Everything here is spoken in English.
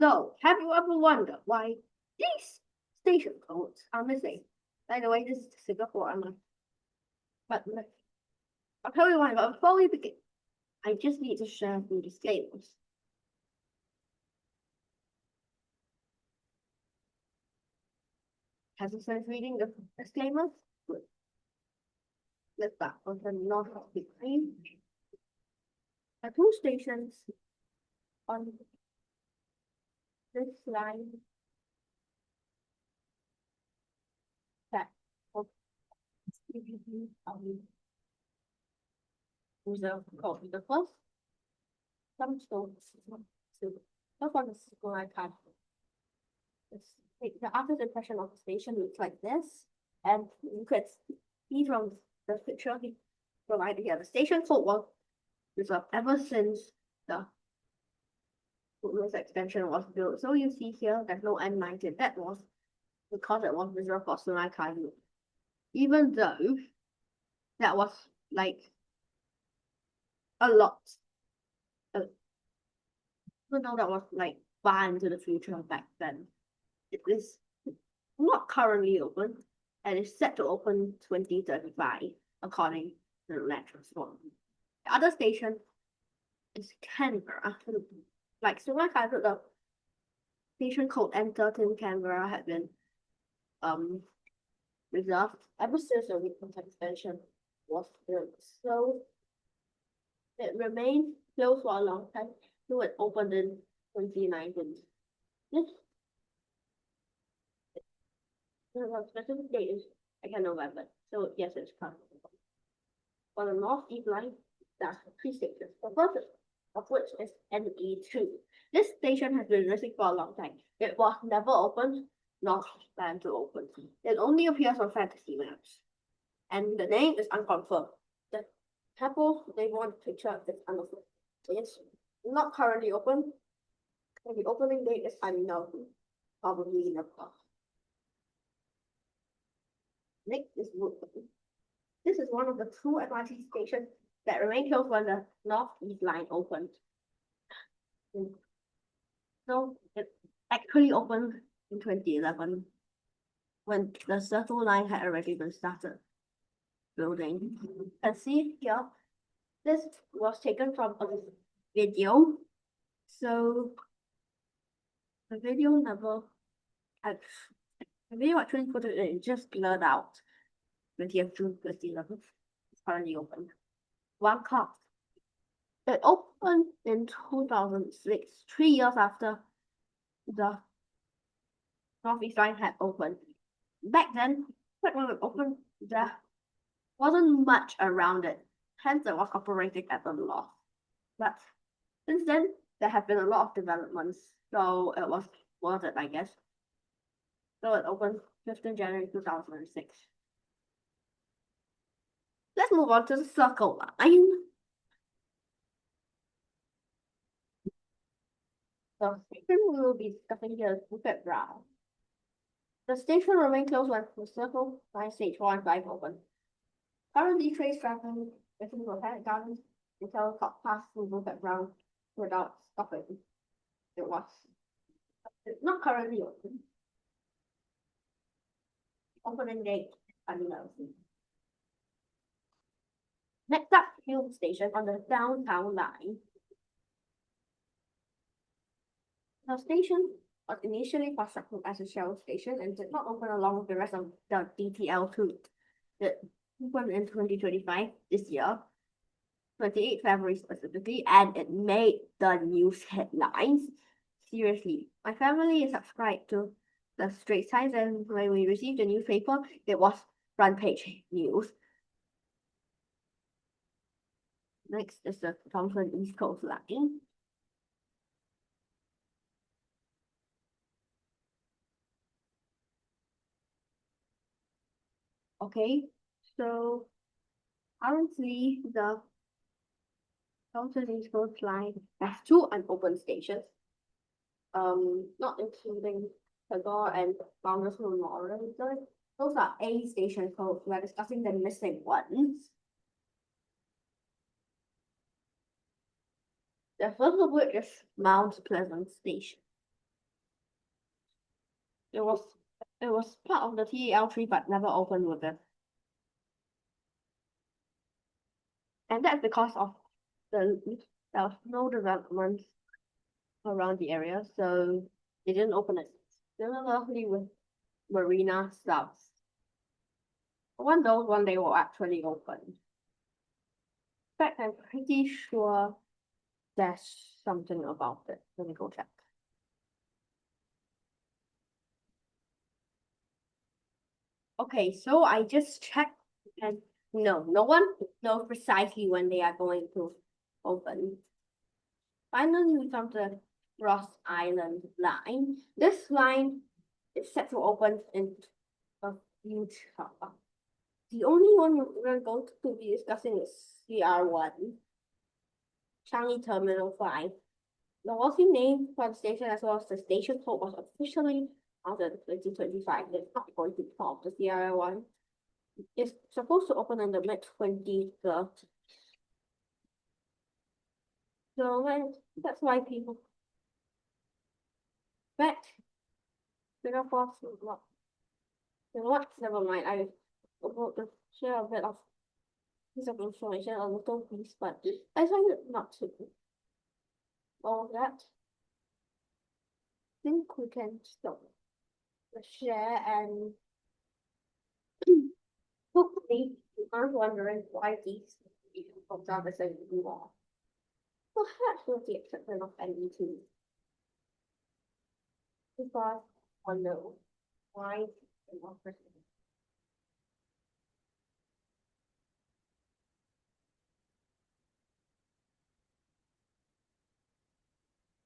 So, have you ever wondered why these station codes are missing? By the way, this is Singapore, but I'll tell you why. But before we begin, I just need to share a few disclaimers. Has you finished reading the disclaimers? Good. Let's start on the north of the line. There are two stations on this line that of reserve code. The first, some stones. So, first one is Sungai Kadut. The after impression of the station looks like this, and you could see from the picture provided here. The station code was reserved ever since the Woodlands extension was built. So you see here, there's no N19. That was because it was reserved for Sungai Kadut. Even though that was like a lot, even though that was like far into the future back then, it is not currently open and is set to open 2035 according to the land transport. The other station is Canberra. Like Sungai Kadut, the station code N13 Canberra had been reserved ever since the Woodlands extension was built. So it remained closed for a long time till it opened in 2019. This the specific date is again November. So yes, it's currently open. For the northeast line, that's three stations. The first of which is NE2. This station has been missing for a long time. It was never opened, nor planned to open. It only appears on fantasy maps. And the name is unconfirmed. The Keppel Devon picture is unconfirmed. It's not currently open, and the opening date is unknown, probably in the past. Next is Woodland. This is one of the two MRT stations that remain closed when the northeast line opened. So it actually opened in 2011 when the Circle Line had already been started building. And see here, this was taken from a video. So the video never had the video actually put it in, just blurred out. 20th June 2011. It's currently open. One car. It opened in 2006, 3 years after the Northeast Line had opened. Back then, when it opened, there wasn't much around it, hence it was operating at a loss. But since then, there have been a lot of developments, so it was worth it, I guess. So it opened 15 January 2006. Let's move on to the Circle Line. The station we will be discussing here is Bukit Brown. The station remained closed when the Circle Line stage 4 and 5 opened. Currently, trains traveling between Botanic Gardens and Telecop pass through Bukit Brown without stopping. It's not currently open. Opening date unknown. Next up, Hume Station on the downtown line. The station was initially constructed as a shell station and did not open along with the rest of the DTL2. It opened in 2025, this year, 28 February specifically, and it made the news headlines. Seriously, my family is subscribed to the Straits Times, and when we received the newspaper, it was front page news. Next is the Thomson East Coast Line. Okay, so currently the Thomson East Coast Line has two unopened stations, not including Tagore and Founders Memorial. Those are A station codes. We are discussing the missing ones. The first of which is Mount Pleasant Station. It was part of the TEL tree but never opened with it. And that's because of there was no development around the area, so they didn't open it. Similarly with Marina South. One those one day will actually open. In fact, I'm pretty sure there's something about it. Let me go check. Okay, so I just checked and no one knows precisely when they are going to open. Finally, we found the Ross Island line. This line is set to open in a future. The only one we're going to be discussing is CR1, Changi Terminal 5. The working name for the station as well as the station code was officially announced in 2025. It's not going to be part of the CR1. It's supposed to open in the mid-2030s. So that's why people bet Singapore should not. You know what? Never mind. I about to share a bit of piece of information, a little piece, but I decided not to. All of that. I think we can stop the share and hopefully you aren't wondering why these pops up as a more. Perhaps with the exception of NE2. Because I know why they offer